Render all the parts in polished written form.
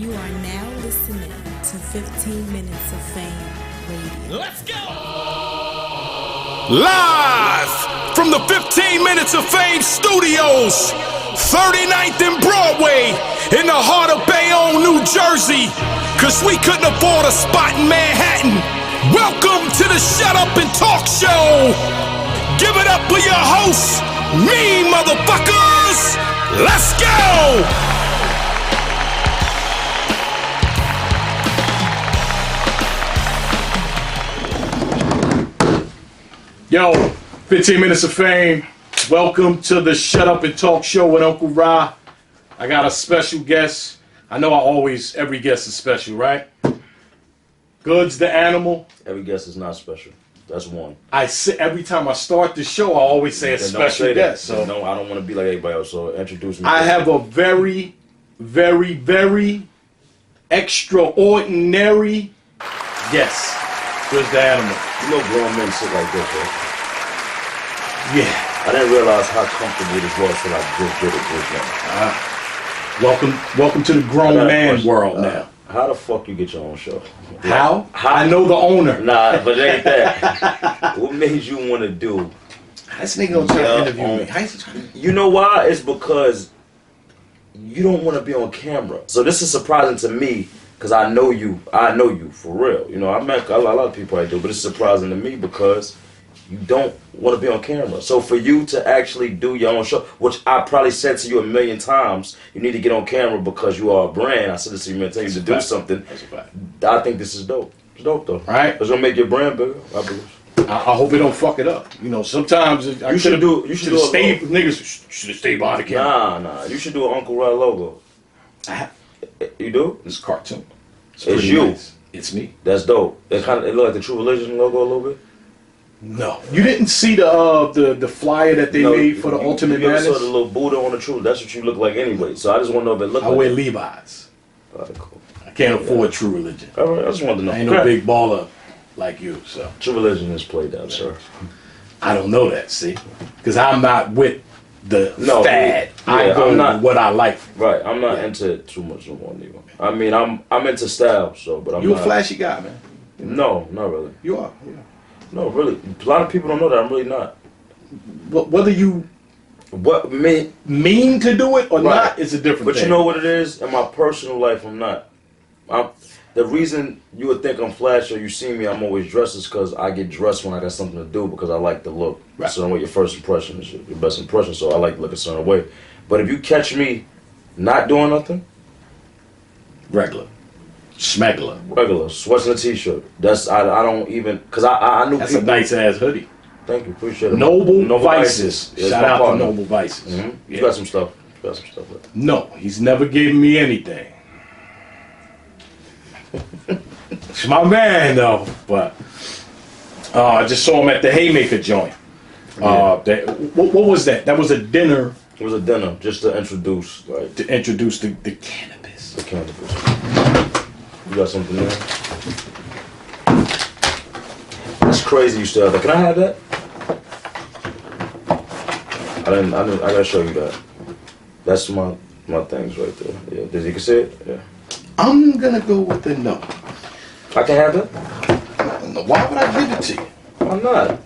You are now listening to 15 Minutes of Fame Radio. Let's go! Live from the 15 Minutes of Fame studios, 39th and Broadway, in the heart of Bayonne, New Jersey, cause we couldn't afford a spot in Manhattan. Welcome to the Shut Up and Talk Show. Give it up for your hosts, me motherfuckers. Let's go! Yo, 15 Minutes of Fame. Welcome to the Shut Up and Talk Show with Uncle Ra. I got a special guest. I know every guest is special, right? Goodz the animal. Every guest is not special. That's one. I say every time I start the show, I always say a special guest. So no, I don't want to be like everybody else. So introduce me. I have a very, very, very extraordinary guest. Goodz the animal. You know grown men sit like this, bro. Yeah. I didn't realize how comfortable this was till I just did it just now. Welcome to the grown man world now. How the fuck you get your own show? How? I know the owner. Nah, but it ain't that. What made you want to do? This nigga gonna try to interview me. How is he trying to... You know why? It's because you don't want to be on camera. So this is surprising to me because I know you. I know you for real. You know, I met a lot of people I do, but it's surprising to me because you don't want to be on camera. So for you to actually do your own show, which I probably said to you a million times, you need to get on camera because you are a brand. I said this to you many times to do something. That's a fact. I think this is dope. It's dope though. Right? It's gonna make your brand bigger. I believe. I hope it don't fuck it up. You know, sometimes You should stay. Niggas should have stayed behind the camera. Nah. You should do an Uncle Rod logo. You do? It's a cartoon. It's you. Nice. It's me. That's dope. It look like the True Religion logo a little bit. No, you didn't see the flyer that they made for the Ultimate You Madness. saw the little Buddha on the True. That's what you look like anyway. So I just want to know if it look I like. wear Levi's. Alright, cool. I can't afford True Religion. All right, I just wanted to know. I ain't no big baller like you, so. True Religion is played out, sir. I don't know that, see, because I'm not with the fad. I'm not what I like. Right, I'm not into too much no more neither. I mean, I'm into style, so, but I'm You not. a flashy guy, man. No, not really. You are. Yeah. No, really. A lot of people don't know that I'm really not. Whether you mean to do it or not is a different thing. But you know what it is? In my personal life, I'm not. The reason you would think I'm flashy or you see me, I'm always dressed is because I get dressed when I got something to do because I like the look. Right. So your first impression is your best impression, so I like to look a certain way. But if you catch me not doing nothing, regular, sweats and a t-shirt. That's I don't even because I knew that's people. A nice ass hoodie. Thank you, appreciate it. Noble Vices. Yeah, shout out to Noble Vices. Mm-hmm. Yeah. You got some stuff. No, he's never given me anything. It's my man though, but I just saw him at the Haymaker joint. What was that? That was a dinner. It was a dinner just to introduce, like the cannabis. The cannabis. You got something there? It's crazy you still have that. Can I have that? I gotta show you that. That's my things right there. Yeah, you can see it? Yeah. I'm gonna go with the no. I can have that? Why would I give it to you? Why not?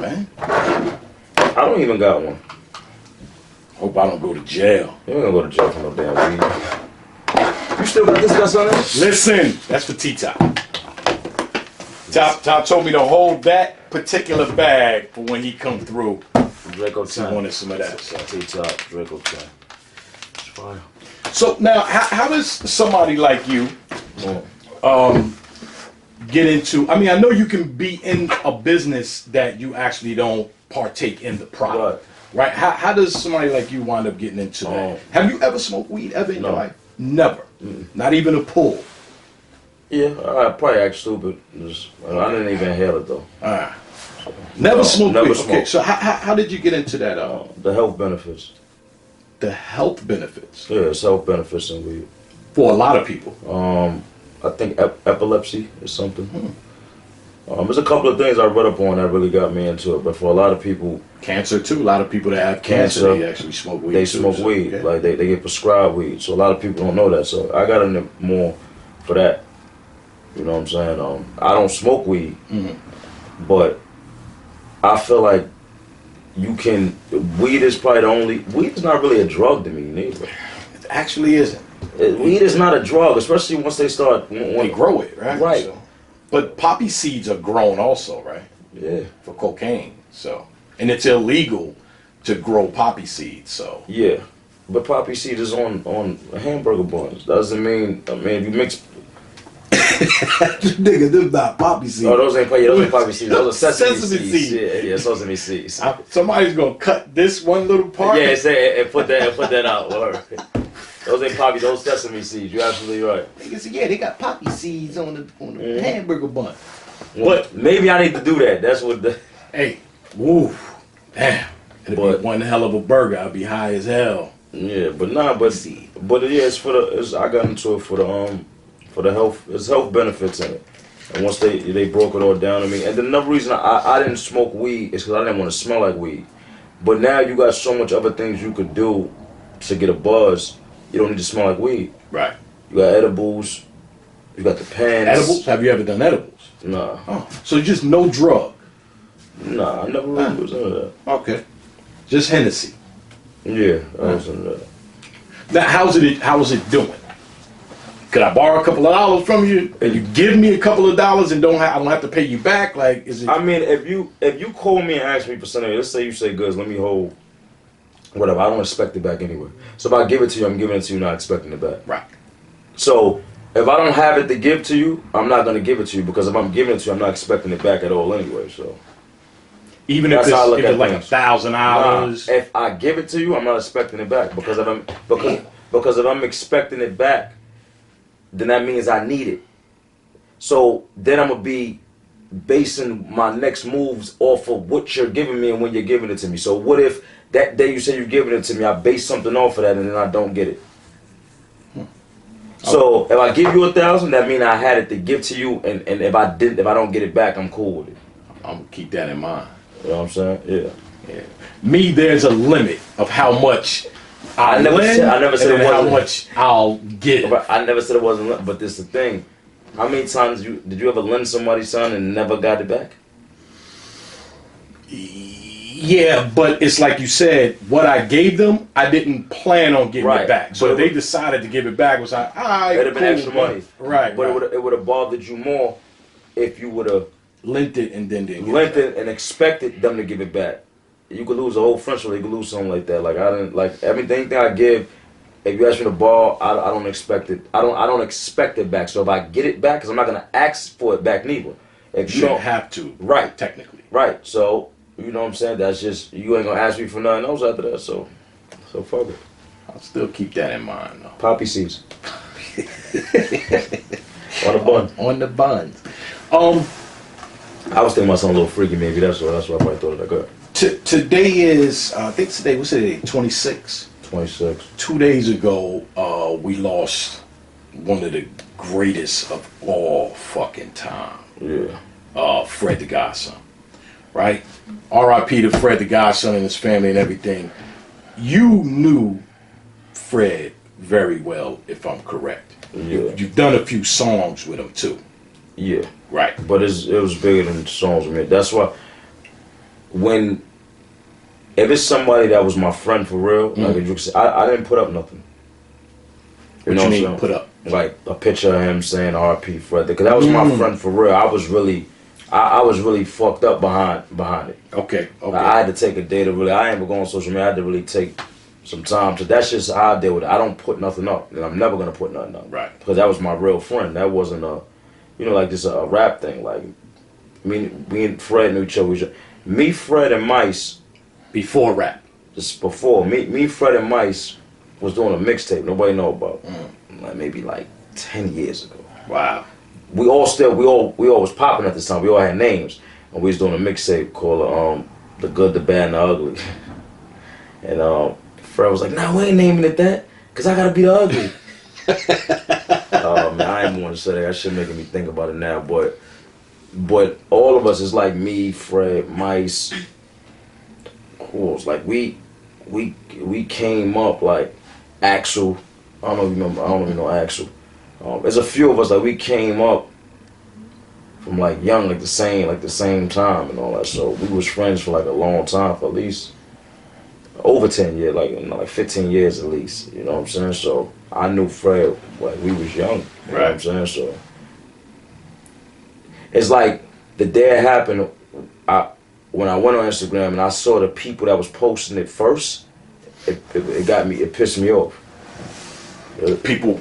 Man. I don't even got one. Hope I don't go to jail. You ain't gonna go to jail for no damn weed. You still got this guy on there? Listen, that's for T-Top. Top told me to hold that particular bag for when he come through. Draco time. He wanted some of that. So. T-Top, Draco time. It's fine. So now, how does somebody like you get into? I mean, I know you can be in a business that you actually don't partake in the product, right? How does somebody like you wind up getting into that? Have you ever smoked weed ever in your life? Never. Not even a pull. Yeah, I probably act stupid. I didn't even inhale it though. So, never smoked weed. Okay, so how did you get into that? The health benefits. The health benefits. Yeah, it's health benefits in weed. For a lot of people. I think epilepsy is something. There's a couple of things I read up on that really got me into it, but for a lot of people, cancer too. A lot of people that have cancer, they actually smoke weed. They too, smoke weed, okay. like they get prescribed weed. So a lot of people don't know that. So I got into more for that. You know what I'm saying? I don't smoke weed, but I feel like weed is probably the only. Weed is not really a drug to me, neither. It actually isn't. Weed is not a drug, especially once they start. They grow it, right? Right. So, but poppy seeds are grown also, right? Yeah. For cocaine. So, and it's illegal to grow poppy seeds. So. Yeah, but poppy seed is on hamburger buns. Doesn't mean you mix. Nigga, this not poppy seeds. Oh, those ain't poppy seeds. Those are sesame seeds. seeds. Yeah, sesame seeds. Somebody's gonna cut this one little part. Yeah, say and put that out. Word. Those ain't poppy. Those sesame seeds. You're absolutely right. Niggas say, yeah, they got poppy seeds on the hamburger bun. Well, but maybe I need to do that. That's what the. Hey, woo, damn. It'd be one hell of a burger. I'd be high as hell. Yeah, but yeah, it's I got into it for the health. There's health benefits in it. And once they broke it all down to me, and then another reason I didn't smoke weed is because I didn't want to smell like weed. But now you got so much other things you could do to get a buzz. You don't need to smell like weed. Right. You got edibles. You got the pens. Edibles? Have you ever done edibles? Nah. Oh, so just no drug? Nah, I never really was into that. Okay. Just Hennessy. Yeah, I was into that. Now, how's it doing? Could I borrow a couple of dollars from you, and you give me a couple of dollars, and I don't have to pay you back? Like, is it? I mean, if you call me and ask me for something, let's say you say, "Goodz, let me hold whatever." I don't expect it back anyway. So if I give it to you, I'm giving it to you, not expecting it back. Right. So if I don't have it to give to you, I'm not gonna give it to you because if I'm giving it to you, I'm not expecting it back at all anyway. So even if it's like $1,000, if I give it to you, I'm not expecting it back because if I'm expecting it back, then that means I need it. So then I'm gonna be basing my next moves off of what you're giving me and when you're giving it to me. So what if that day you say you're giving it to me, I base something off of that and then I don't get it? So if I give you 1,000, that means I had it to give to you, and if I don't get it back, I'm cool with it. I'm gonna keep that in mind. You know what I'm saying? Yeah. Me, there's a limit of how much I never said it wasn't how much I'll get. I never said it wasn't, but this is the thing. How many times did you ever lend somebody something and never got it back? Yeah, but it's like you said, what I gave them, I didn't plan on getting it back. So if they decided to give it back, it was like, all right, it'd have been extra money. Right. But it would have bothered you more if you would have lent it and then didn't lent it and expected them to give it back. You could lose a whole friendship. You could lose something like that. Like I didn't like everything I give. If you ask me to borrow, I don't expect it. I don't expect it back. So if I get it back, because I'm not gonna ask for it back neither. If you don't have to, right? Technically, right. So you know what I'm saying. That's just you ain't gonna ask me for nothing else after that. So fuck it. I'll still keep that in mind though. Poppy seeds. On the bun. On the buns. I was thinking about something a little freaky maybe. That's why I probably thought of that. Today is I think today what's today? 26. 26. 2 days ago, we lost one of the greatest of all fucking time. Yeah. Fred the Godson. Right? R.I.P. to Fred the Godson and his family and everything. You knew Fred very well, if I'm correct. Yeah. You've done a few songs with him too. Yeah. Right. But it was bigger than songs with me. That's why if it's somebody that was my friend for real, like I didn't put up nothing. What you mean put up? Like a picture of him saying R.P. Fred, because that was my friend for real. I was really fucked up behind it. Okay. I had to take a day to really. I ain't been going on social media. I had to really take some time. So that's just how I deal with it. I don't put nothing up, and I'm never gonna put nothing up. Right. Because that was my real friend. That wasn't like just a rap thing. Like me and Fred knew each other. Me, Fred, and Mice. Before rap. Just before me, Fred, and Mice was doing a mixtape nobody know about. Like maybe 10 years ago. Wow. We all was popping at this time. We all had names, and we was doing a mixtape called The Good, the Bad, and the Ugly. And Fred was like, "Nah, we ain't naming it that, cause I gotta be the ugly." Man, I ain't want to say that. That shit making me think about it now, but but all of us is like me, Fred, Mice, who else? Like we came up like Axel. I don't know if you remember. I don't even know Axel. There's a few of us like we came up from like young, like the same time and all that. So we was friends for like a long time, for at least over 10 years, like 15 years at least. You know what I'm saying? So I knew Fred like we was young. You know what I'm saying? So it's like the day it happened, when I went on Instagram and I saw the people that was posting it first, it pissed me off. People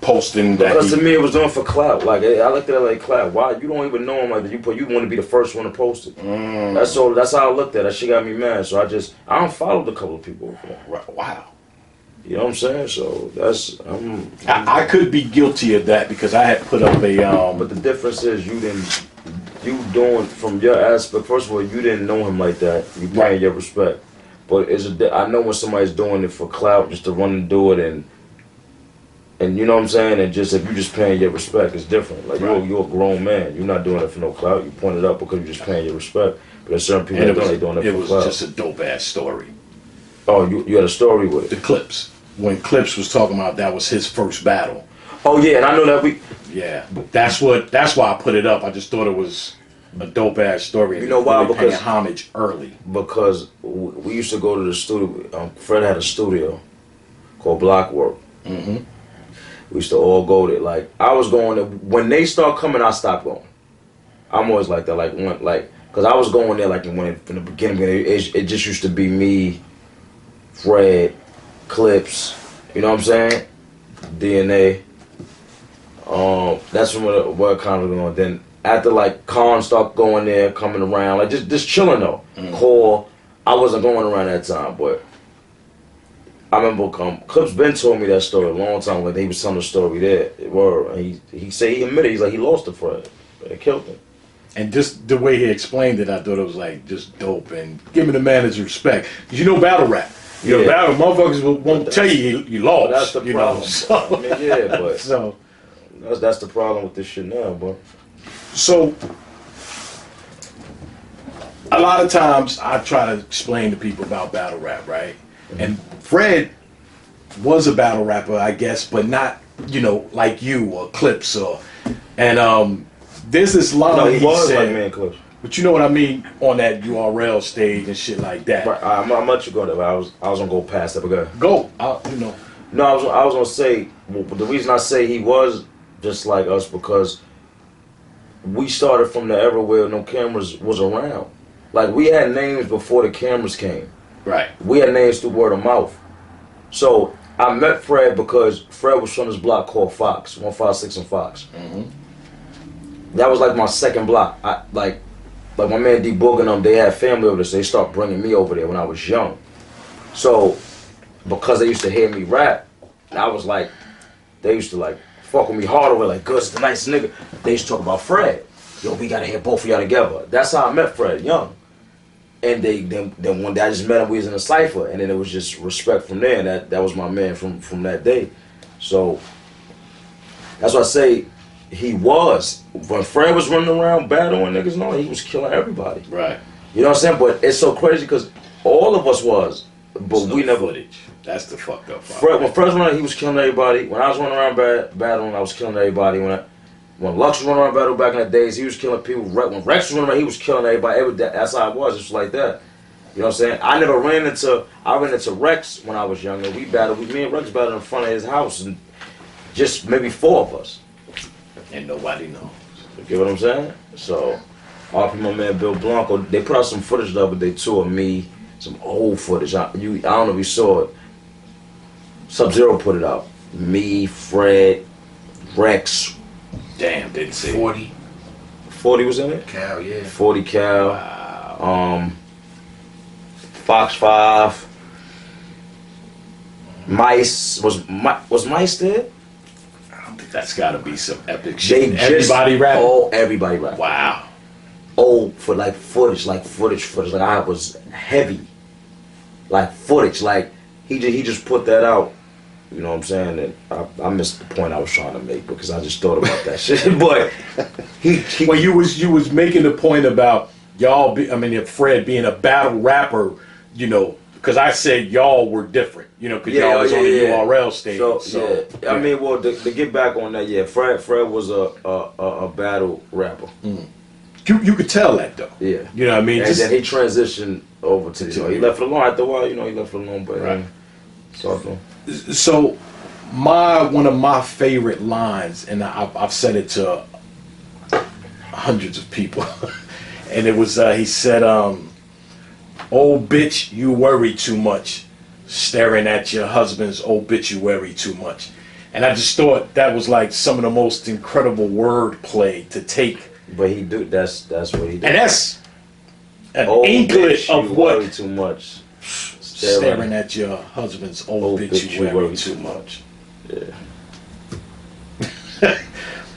posting that. Because to me it was doing for clout. Like I looked at it like clout. Why you don't even know him like that? You want to be the first one to post it. That's how I looked at it. That shit got me mad. So I unfollowed a couple of people. Wow. You know what I'm saying? So that's I could be guilty of that because I had put up a But the difference is you doing from your aspect. First of all, you didn't know him like that. You paying your respect. But I know when somebody's doing it for clout, just to run and do it, and you know what I'm saying, and just if you just paying your respect, it's different. Like you're a grown man. You're not doing it for no clout. You point it up because you're just paying your respect. But there's certain people that are doing it for clout. It was just a dope ass story. Oh, you had a story with it. The Clips. When Clips was talking about that was his first battle. Oh yeah, and I know that Yeah, that's why I put it up. I just thought it was a dope ass story. You know why? Really Because paying homage early. Because we used to go to the studio. Fred had a studio called Blockwork. Mm-hmm. We used to all go there. Like I was going there. When they start coming, I stopped going. I'm always like that. Cause I was going there from the beginning. It just used to be me, Fred, Clips. You know what I'm saying? DNA. That's when what kind of going. Then after like Khan stopped going there, coming around, like just chilling though. Core. I wasn't going around that time, but I remember Clips Ben told me that story a long time ago. He was telling the story there. And he said he admitted he lost to Fred. It killed him. And just the way he explained it, I thought it was like just dope and giving the man his respect. Cause you know battle rap. You know battle motherfuckers won't tell you lost. That's the problem. So, I mean, yeah, but so that's the problem with this shit now, bro. So a lot of times I try to explain to people about battle rap, right? And Fred was a battle rapper, I guess, but not, like you or Clips and there's this line No, he was said, like me and Clips. but you know what I mean, on that URL stage and shit like that. Right, I'm gonna let you go there, but I was gonna go past that, but go ahead. Go, No, I was gonna say, the reason I say he was just like us because we started from the era where no cameras was around. Like we had names before the cameras came. Right. We had names through word of mouth. So I met Fred because Fred was from this block called Fox, 156 and Fox. Mm-hmm. That was like my second block. Like my man D Boog and them, they had family over there, so they started bringing me over there when I was young. So because they used to hear me rap, I was like, they used to like fuck with me hard over like Goodz the nice nigga. They used to talk about Fred. Yo, we gotta hear both of y'all together. That's how I met Fred, young. And then one day I just met him, we was in a cypher, and then it was just respect from there, and that was my man from that day. So that's why I say he was. When Fred was running around battling niggas, no, he was killing everybody. Right. You know what I'm saying? But it's so crazy because all of us was, but we never. Footage. That's the fucked up part. Fred, when Fred was running, he was killing everybody. When I was running around battling, I was killing everybody. When Lux was running around battle back in the days, he was killing people. When Rex was running around, he was killing everybody. That's how it was. It's like that. You know what I'm saying? I ran into Rex when I was younger. Me and Rex battled in front of his house, and just maybe 4 of us. And nobody knows. You get what I'm saying? So, RP my man Bill Blanco, they put out some footage the other day too of me, some old footage. I don't know if you saw it. Sub-Zero put it out. Me, Fred, Rex. Damn, didn't see 40. 40 was in it? Cal, yeah. 40 Cal. Wow. Fox 5. Mice. Was Mice there? That's gotta be some epic shit. Everybody rap. Oh, everybody rap. Wow. Oh, for like footage. Like I was heavy. Like footage. Like he just put that out You know what I'm saying? And I missed the point I was trying to make because I just thought about that shit. But he Well, you was making the point about y'all. If Fred being a battle rapper, you know, because I said y'all were different, you know, because y'all was on the URL stage. So yeah. I mean, well, to get back on that, yeah, Fred was a battle rapper. Mm. You could tell that though. Yeah. You know what I mean? And then he transitioned over to, you know, he left it alone after a while. You know, he left it alone, but right. So one of my favorite lines, and I've said it to hundreds of people, and it was he said, "Old bitch, you worry too much, staring at your husband's obituary too much," and I just thought that was like some of the most incredible wordplay to take. But he do that's what he did, and that's an old inklet bitch, of you what worry too much. Staring at your husband's old bitch, you worry too much. Yeah.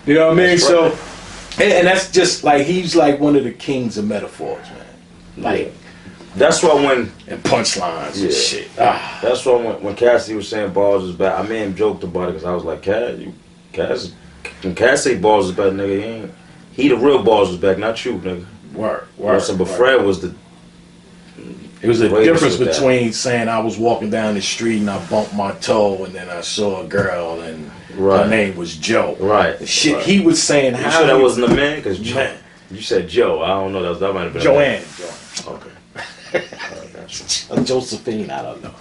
You know what I mean? That's So, right. and that's just like he's like one of the kings of metaphors, man. Like that's why when and punchlines and shit. Ah. That's why when Cassie was saying balls is bad, I made him joked about it because I was like, when Cass say balls is bad, nigga, he the real balls is back, not you, nigga. Word. But Fred was the. It was a difference between saying I was walking down the street and I bumped my toe and then I saw a girl and her name was Joe. Right. The shit he was saying. You sure that wasn't a man? Because you said Joe. I don't know. That might have been Joanne. Okay. Josephine. I don't know.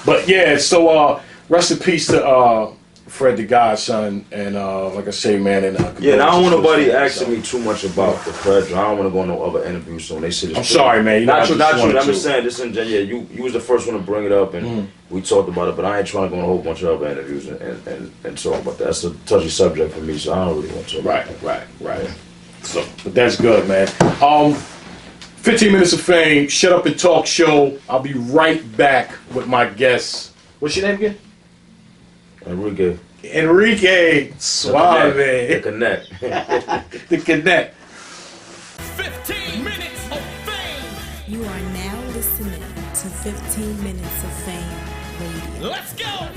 But yeah. So rest in peace to Fred the Godson, and like I say, man, and yeah, and I don't want nobody asking me too much about the Fred. I don't want to go on no other interviews soon. They said I'm sorry, man. Not you. I'm just saying this. You was the first one to bring it up, and we talked about it. But I ain't trying to go on a whole bunch of other interviews and talk about that. That's a touchy subject for me, so I don't really want to. Right. So, but that's good, man. 15 minutes of fame. Shut up and talk show. I'll be right back with my guests. What's your name again? Enrique Suave. The Connect. The Connect. 15 minutes of fame. You are now listening to 15 Minutes of Fame Radio. Let's go.